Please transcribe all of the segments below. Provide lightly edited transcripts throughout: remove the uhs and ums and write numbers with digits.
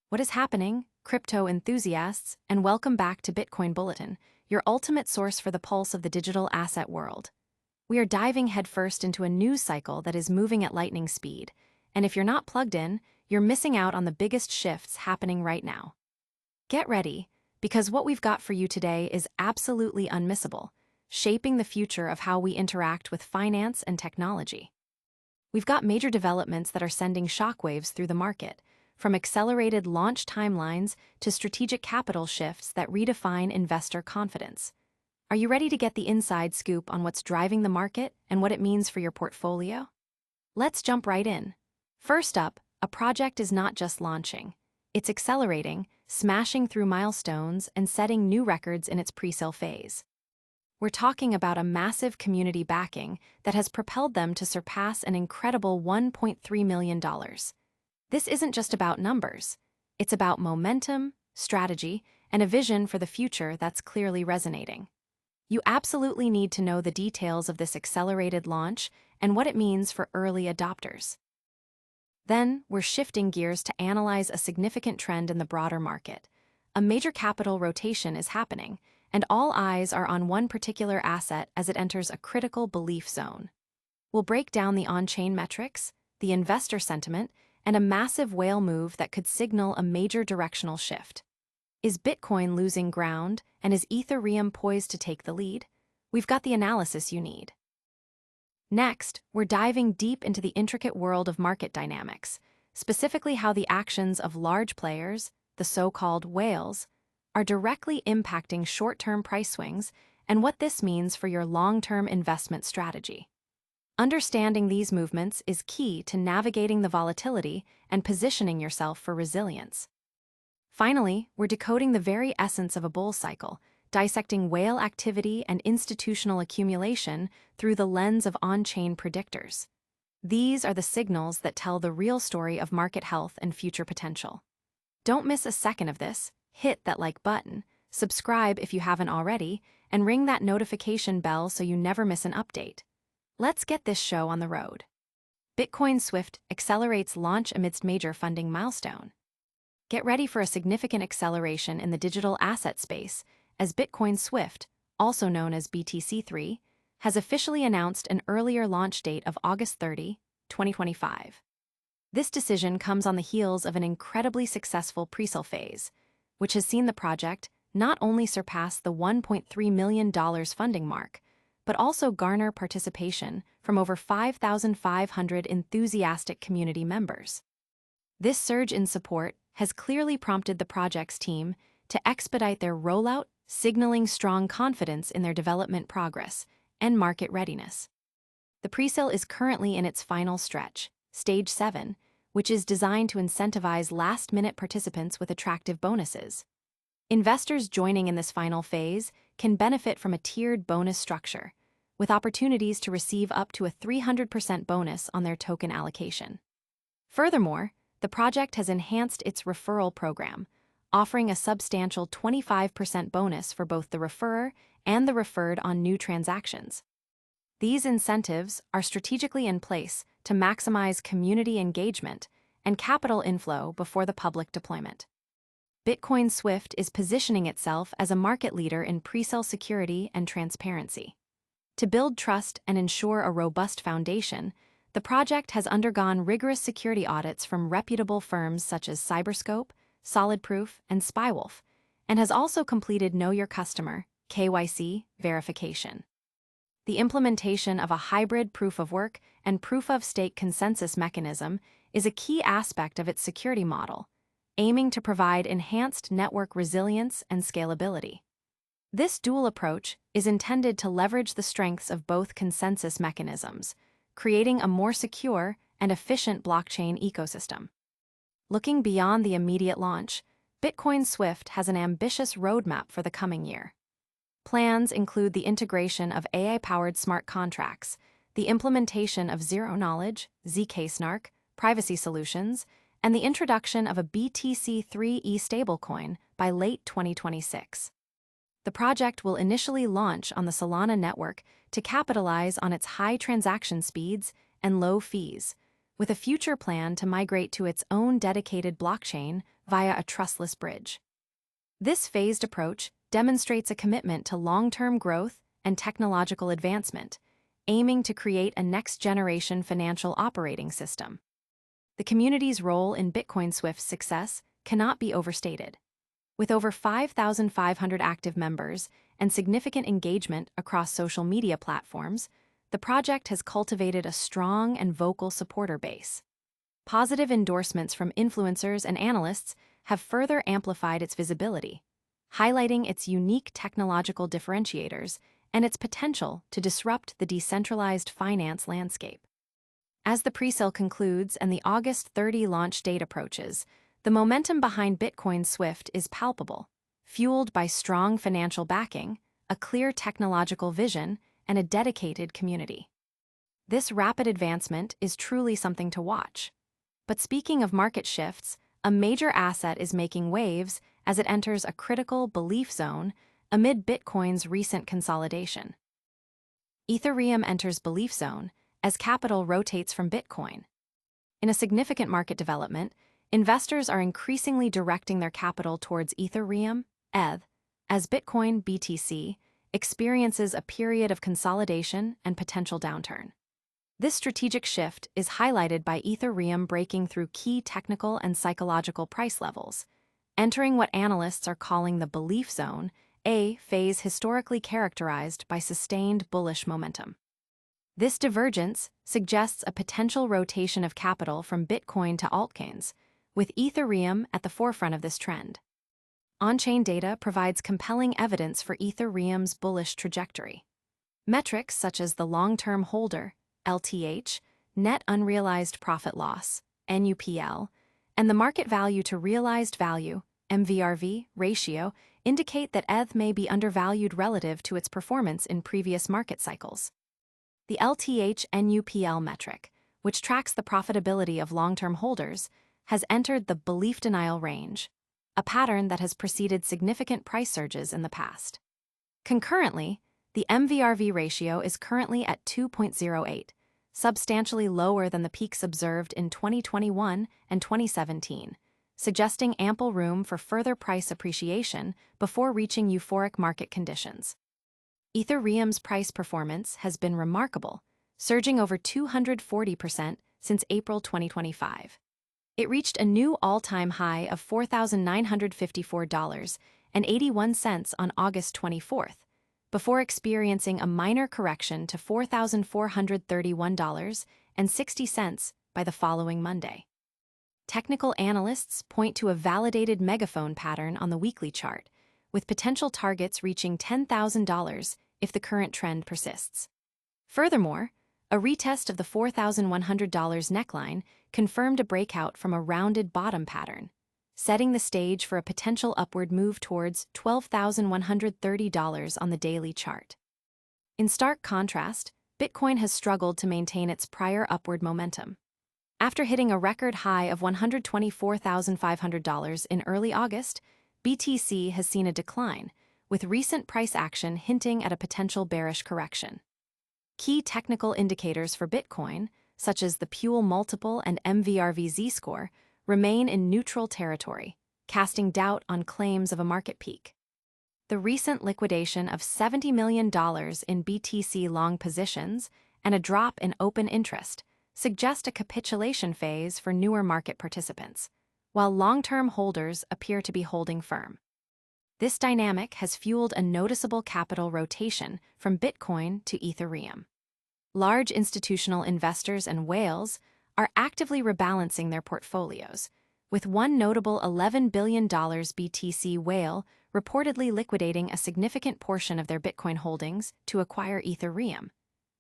What is happening, crypto enthusiasts, and welcome back to Bitcoin Bulletin, your ultimate source for the pulse of the digital asset world. We are diving headfirst into a news cycle that is moving at lightning speed, and if you're not plugged in, you're missing out on the biggest shifts happening right now. Get ready, because what we've got for you today is absolutely unmissable, shaping the future of how we interact with finance and technology. We've got major developments that are sending shockwaves through the market, from accelerated launch timelines to strategic capital shifts that redefine investor confidence. Are you ready to get the inside scoop on what's driving the market and what it means for your portfolio? Let's jump right in. First up, a project is not just launching. It's accelerating, smashing through milestones, and setting new records in its presale phase. We're talking about a massive community backing that has propelled them to surpass an incredible $1.3 million. This isn't just about numbers. It's about momentum, strategy, and a vision for the future that's clearly resonating. You absolutely need to know the details of this accelerated launch and what it means for early adopters. Then, we're shifting gears to analyze a significant trend in the broader market. A major capital rotation is happening, and all eyes are on one particular asset as it enters a critical belief zone. We'll break down the on-chain metrics, the investor sentiment, and a massive whale move that could signal a major directional shift. Is Bitcoin losing ground, and is Ethereum poised to take the lead? We've got the analysis you need. Next, we're diving deep into the intricate world of market dynamics, specifically how the actions of large players, the so-called whales, are directly impacting short-term price swings and what this means for your long-term investment strategy. Understanding these movements is key to navigating the volatility and positioning yourself for resilience. Finally, we're decoding the very essence of a bull cycle, dissecting whale activity and institutional accumulation through the lens of on-chain predictors. These are the signals that tell the real story of market health and future potential. Don't miss a second of this. Hit that like button, subscribe if you haven't already, and ring that notification bell so you never miss an update. Let's get this show on the road. Bitcoin Swift accelerates launch amidst major funding milestone. Get ready for a significant acceleration in the digital asset space as Bitcoin Swift, also known as BTC3, has officially announced an earlier launch date of August 30, 2025. This decision comes on the heels of an incredibly successful presale phase, which has seen the project not only surpass the $1.3 million funding mark, but also garner participation from over 5,500 enthusiastic community members. This surge in support has clearly prompted the project's team to expedite their rollout, signaling strong confidence in their development progress and market readiness. The presale is currently in its final stretch, Stage 7, which is designed to incentivize last-minute participants with attractive bonuses. Investors joining in this final phase can benefit from a tiered bonus structure, with opportunities to receive up to a 300% bonus on their token allocation. Furthermore, the project has enhanced its referral program, offering a substantial 25% bonus for both the referrer and the referred on new transactions. These incentives are strategically in place to maximize community engagement and capital inflow before the public deployment. Bitcoin Swift is positioning itself as a market leader in presale security and transparency. To build trust and ensure a robust foundation, the project has undergone rigorous security audits from reputable firms such as Cyberscope, SolidProof, and Spywolf, and has also completed Know Your Customer (KYC) verification. The implementation of a hybrid proof-of-work and proof-of-stake consensus mechanism is a key aspect of its security model, aiming to provide enhanced network resilience and scalability. This dual approach is intended to leverage the strengths of both consensus mechanisms, creating a more secure and efficient blockchain ecosystem. Looking beyond the immediate launch, Bitcoin Swift has an ambitious roadmap for the coming year. Plans include the integration of AI-powered smart contracts, the implementation of zero-knowledge, zk-SNARK, privacy solutions, and the introduction of a BTC3E stablecoin by late 2026. The project will initially launch on the Solana network to capitalize on its high transaction speeds and low fees, with a future plan to migrate to its own dedicated blockchain, via a trustless bridge. This phased approach demonstrates a commitment to long-term growth and technological advancement, aiming to create a next-generation financial operating system. The community's role in Bitcoin Swift's success cannot be overstated. With over 5,500 active members and significant engagement across social media platforms, the project has cultivated a strong and vocal supporter base. Positive endorsements from influencers and analysts have further amplified its visibility, highlighting its unique technological differentiators and its potential to disrupt the decentralized finance landscape. As the presale concludes and the August 30 launch date approaches, the momentum behind Bitcoin Swift is palpable, fueled by strong financial backing, a clear technological vision, and a dedicated community. This rapid advancement is truly something to watch. But speaking of market shifts, a major asset is making waves as it enters a critical belief zone amid Bitcoin's recent consolidation. Ethereum enters belief zone as capital rotates from Bitcoin. In a significant market development, investors are increasingly directing their capital towards Ethereum, ETH, as Bitcoin BTC experiences a period of consolidation and potential downturn. This strategic shift is highlighted by Ethereum breaking through key technical and psychological price levels, entering what analysts are calling the belief zone, a phase historically characterized by sustained bullish momentum. This divergence suggests a potential rotation of capital from Bitcoin to altcoins, with Ethereum at the forefront of this trend. On-chain data provides compelling evidence for Ethereum's bullish trajectory. Metrics such as the long-term holder, LTH, net unrealized profit loss, NUPL, and the market value to realized value, MVRV, ratio indicate that ETH may be undervalued relative to its performance in previous market cycles. The LTH-NUPL metric, which tracks the profitability of long-term holders, has entered the belief denial range, a pattern that has preceded significant price surges in the past. Concurrently, the MVRV ratio is currently at 2.08, substantially lower than the peaks observed in 2021 and 2017, suggesting ample room for further price appreciation before reaching euphoric market conditions. Ethereum's price performance has been remarkable, surging over 240% since April 2025. It reached a new all-time high of $4,954.81 on August 24th, before experiencing a minor correction to $4,431.60 by the following Monday. Technical analysts point to a validated megaphone pattern on the weekly chart, with potential targets reaching $10,000 if the current trend persists. Furthermore, a retest of the $4,100 neckline confirmed a breakout from a rounded bottom pattern, setting the stage for a potential upward move towards $12,130 on the daily chart. In stark contrast, Bitcoin has struggled to maintain its prior upward momentum. After hitting a record high of $124,500 in early August, BTC has seen a decline, with recent price action hinting at a potential bearish correction. Key technical indicators for Bitcoin, such as the Puell multiple and MVRV Z-score, remain in neutral territory, casting doubt on claims of a market peak. The recent liquidation of $70 million in BTC long positions and a drop in open interest suggest a capitulation phase for newer market participants, while long-term holders appear to be holding firm. This dynamic has fueled a noticeable capital rotation from Bitcoin to Ethereum. Large institutional investors and whales are actively rebalancing their portfolios, with one notable $11 billion BTC whale reportedly liquidating a significant portion of their Bitcoin holdings to acquire Ethereum,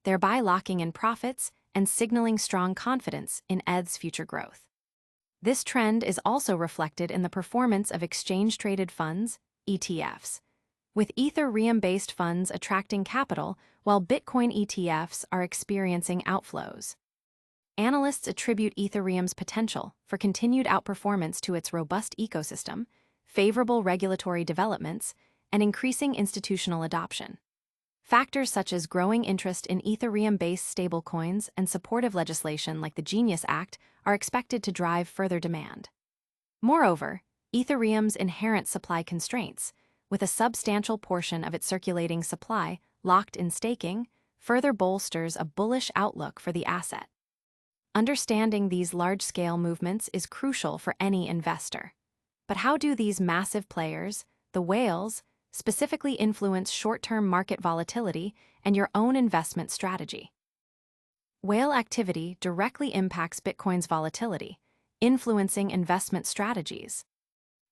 thereby locking in profits and signaling strong confidence in ETH's future growth. This trend is also reflected in the performance of exchange-traded funds, ETFs, with Ethereum-based funds attracting capital while Bitcoin ETFs are experiencing outflows. Analysts attribute Ethereum's potential for continued outperformance to its robust ecosystem, favorable regulatory developments, and increasing institutional adoption. Factors such as growing interest in Ethereum-based stablecoins and supportive legislation like the Genius Act are expected to drive further demand. Moreover, Ethereum's inherent supply constraints, with a substantial portion of its circulating supply locked in staking, further bolsters a bullish outlook for the asset. Understanding these large-scale movements is crucial for any investor. But how do these massive players, the whales, specifically influence short-term market volatility and your own investment strategy? Whale activity directly impacts Bitcoin's volatility, influencing investment strategies.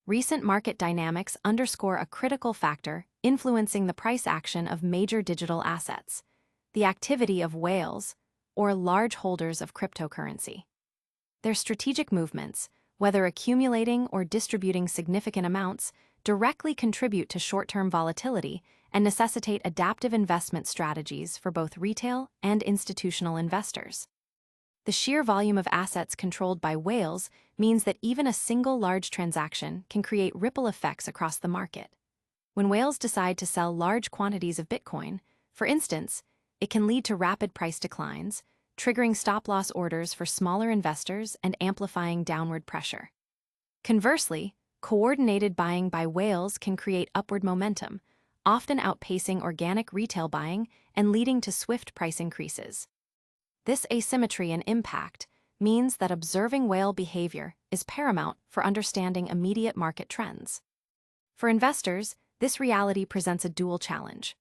Recent market dynamics underscore a critical factor influencing the price action of major digital assets: the activity of whales, or large holders of cryptocurrency. Their strategic movements, whether accumulating or distributing significant amounts, directly contribute to short-term volatility and necessitate adaptive investment strategies for both retail and institutional investors. The sheer volume of assets controlled by whales means that even a single large transaction can create ripple effects across the market. When whales decide to sell large quantities of Bitcoin, for instance, it can lead to rapid price declines, triggering stop-loss orders for smaller investors and amplifying downward pressure. Conversely, coordinated buying by whales can create upward momentum, often outpacing organic retail buying and leading to swift price increases. This asymmetry in impact means that observing whale behavior is paramount for understanding immediate market trends. For investors, this reality presents a dual challenge.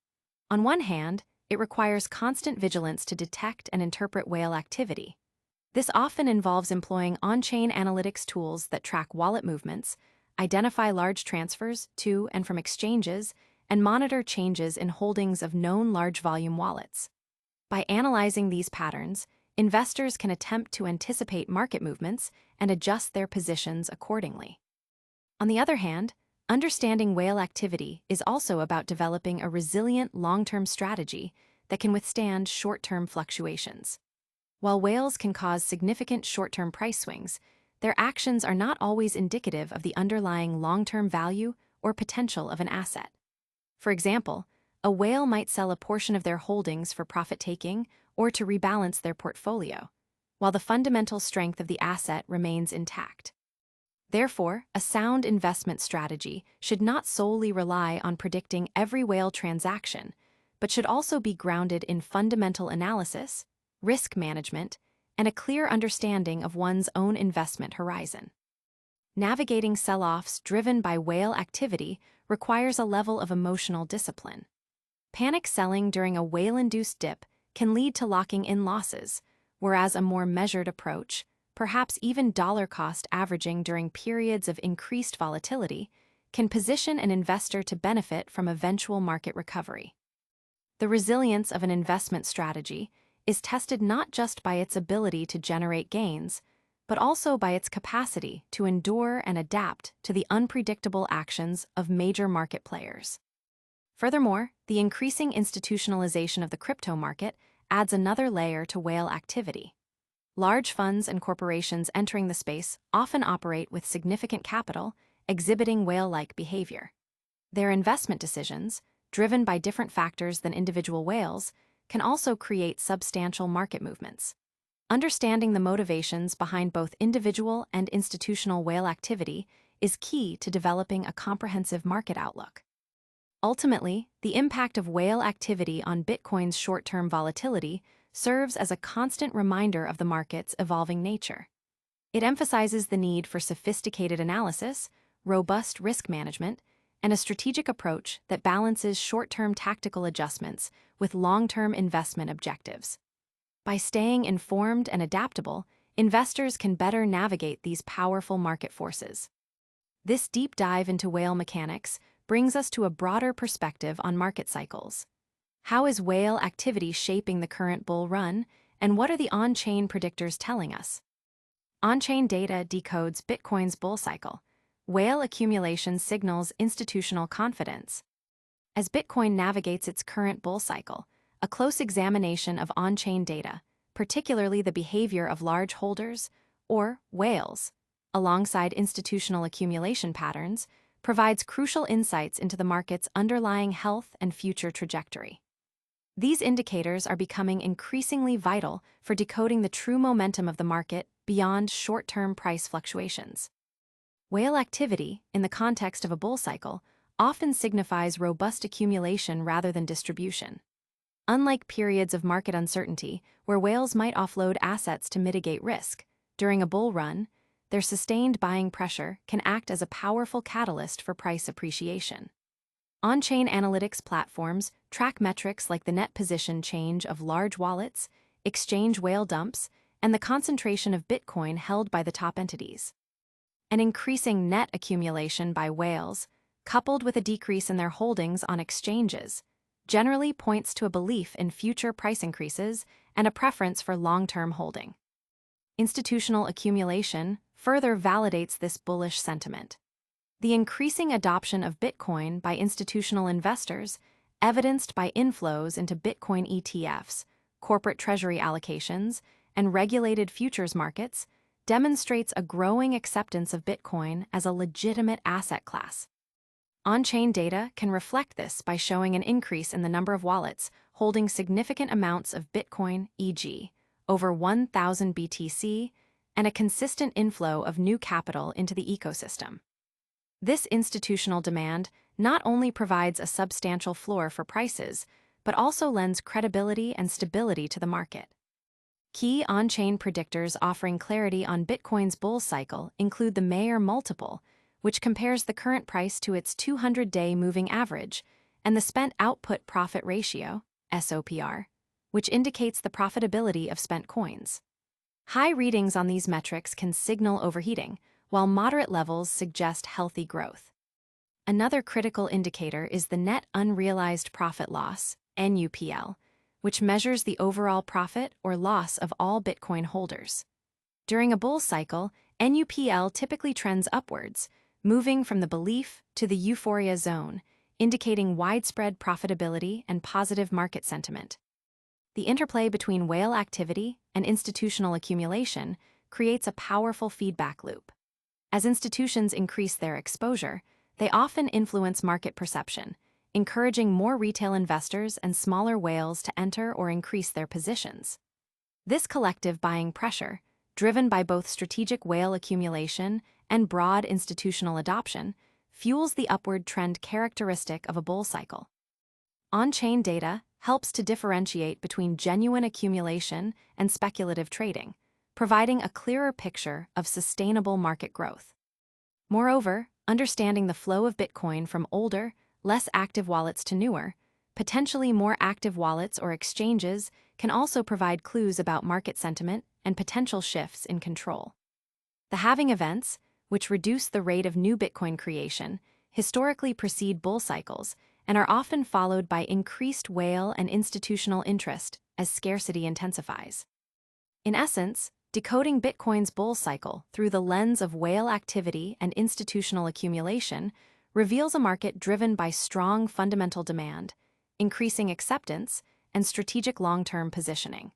On one hand, it requires constant vigilance to detect and interpret whale activity. This often involves employing on-chain analytics tools that track wallet movements, identify large transfers to and from exchanges, and monitor changes in holdings of known large-volume wallets. By analyzing these patterns, investors can attempt to anticipate market movements and adjust their positions accordingly. On the other hand, understanding whale activity is also about developing a resilient long-term strategy that can withstand short-term fluctuations. While whales can cause significant short-term price swings, their actions are not always indicative of the underlying long-term value or potential of an asset. For example, a whale might sell a portion of their holdings for profit-taking or to rebalance their portfolio, while the fundamental strength of the asset remains intact. Therefore, a sound investment strategy should not solely rely on predicting every whale transaction, but should also be grounded in fundamental analysis, risk management, and a clear understanding of one's own investment horizon. Navigating sell-offs driven by whale activity requires a level of emotional discipline. Panic selling during a whale-induced dip can lead to locking in losses, whereas a more measured approach, perhaps even dollar-cost averaging during periods of increased volatility, can position an investor to benefit from eventual market recovery. The resilience of an investment strategy is tested not just by its ability to generate gains, but also by its capacity to endure and adapt to the unpredictable actions of major market players. Furthermore, the increasing institutionalization of the crypto market adds another layer to whale activity. Large funds and corporations entering the space often operate with significant capital, exhibiting whale-like behavior. Their investment decisions, driven by different factors than individual whales, can also create substantial market movements. Understanding the motivations behind both individual and institutional whale activity is key to developing a comprehensive market outlook. Ultimately, the impact of whale activity on Bitcoin's short-term volatility serves as a constant reminder of the market's evolving nature. It emphasizes the need for sophisticated analysis, robust risk management, and a strategic approach that balances short-term tactical adjustments with long-term investment objectives. By staying informed and adaptable, investors can better navigate these powerful market forces. This deep dive into whale mechanics brings us to a broader perspective on market cycles. How is whale activity shaping the current bull run, and what are the on-chain predictors telling us? On-chain data decodes Bitcoin's bull cycle. Whale accumulation signals institutional confidence. As Bitcoin navigates its current bull cycle, a close examination of on-chain data, particularly the behavior of large holders, or whales, alongside institutional accumulation patterns, provides crucial insights into the market's underlying health and future trajectory. These indicators are becoming increasingly vital for decoding the true momentum of the market beyond short-term price fluctuations. Whale activity, in the context of a bull cycle, often signifies robust accumulation rather than distribution. Unlike periods of market uncertainty, where whales might offload assets to mitigate risk, during a bull run, their sustained buying pressure can act as a powerful catalyst for price appreciation. On-chain analytics platforms track metrics like the net position change of large wallets, exchange whale dumps, and the concentration of Bitcoin held by the top entities. An increasing net accumulation by whales, coupled with a decrease in their holdings on exchanges, generally points to a belief in future price increases and a preference for long-term holding. Institutional accumulation further validates this bullish sentiment. The increasing adoption of Bitcoin by institutional investors, evidenced by inflows into Bitcoin ETFs, corporate treasury allocations, and regulated futures markets, demonstrates a growing acceptance of Bitcoin as a legitimate asset class. On-chain data can reflect this by showing an increase in the number of wallets holding significant amounts of Bitcoin, e.g., over 1,000 BTC, and a consistent inflow of new capital into the ecosystem. This institutional demand not only provides a substantial floor for prices, but also lends credibility and stability to the market. Key on-chain predictors offering clarity on Bitcoin's bull cycle include the Mayer multiple, which compares the current price to its 200-day moving average, and the spent output profit ratio, SOPR, which indicates the profitability of spent coins. High readings on these metrics can signal overheating, while moderate levels suggest healthy growth. Another critical indicator is the net unrealized profit loss, NUPL, which measures the overall profit or loss of all Bitcoin holders. During a bull cycle, NUPL typically trends upwards, moving from the belief to the euphoria zone, indicating widespread profitability and positive market sentiment. The interplay between whale activity and institutional accumulation creates a powerful feedback loop. As institutions increase their exposure, they often influence market perception, encouraging more retail investors and smaller whales to enter or increase their positions. This collective buying pressure, driven by both strategic whale accumulation and broad institutional adoption, fuels the upward trend characteristic of a bull cycle. On-chain data helps to differentiate between genuine accumulation and speculative trading, providing a clearer picture of sustainable market growth. Moreover, understanding the flow of Bitcoin from older, less active wallets to newer, potentially more active wallets or exchanges can also provide clues about market sentiment and potential shifts in control. The halving events, which reduce the rate of new Bitcoin creation, historically precede bull cycles and are often followed by increased whale and institutional interest as scarcity intensifies. In essence, decoding Bitcoin's bull cycle through the lens of whale activity and institutional accumulation reveals a market driven by strong fundamental demand, increasing acceptance, and strategic long-term positioning.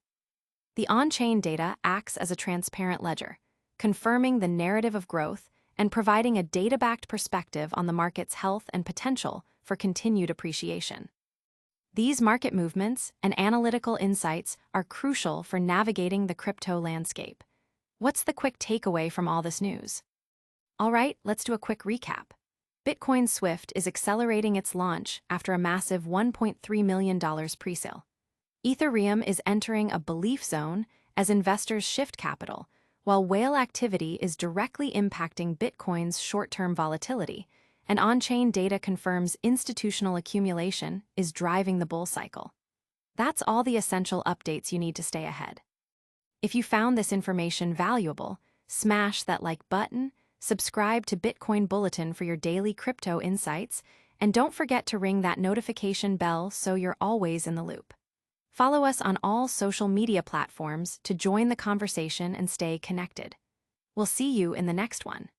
The on-chain data acts as a transparent ledger, confirming the narrative of growth and providing a data-backed perspective on the market's health and potential for continued appreciation. These market movements and analytical insights are crucial for navigating the crypto landscape. What's the quick takeaway from all this news? All right, let's do a quick recap. Bitcoin Swift is accelerating its launch after a massive $1.3 million presale. Ethereum is entering a belief zone as investors shift capital, while whale activity is directly impacting Bitcoin's short-term volatility, and on-chain data confirms institutional accumulation is driving the bull cycle. That's all the essential updates you need to stay ahead. If you found this information valuable, smash that like button, subscribe to Bitcoin Bulletin for your daily crypto insights, and don't forget to ring that notification bell so you're always in the loop. Follow us on all social media platforms to join the conversation and stay connected. We'll see you in the next one.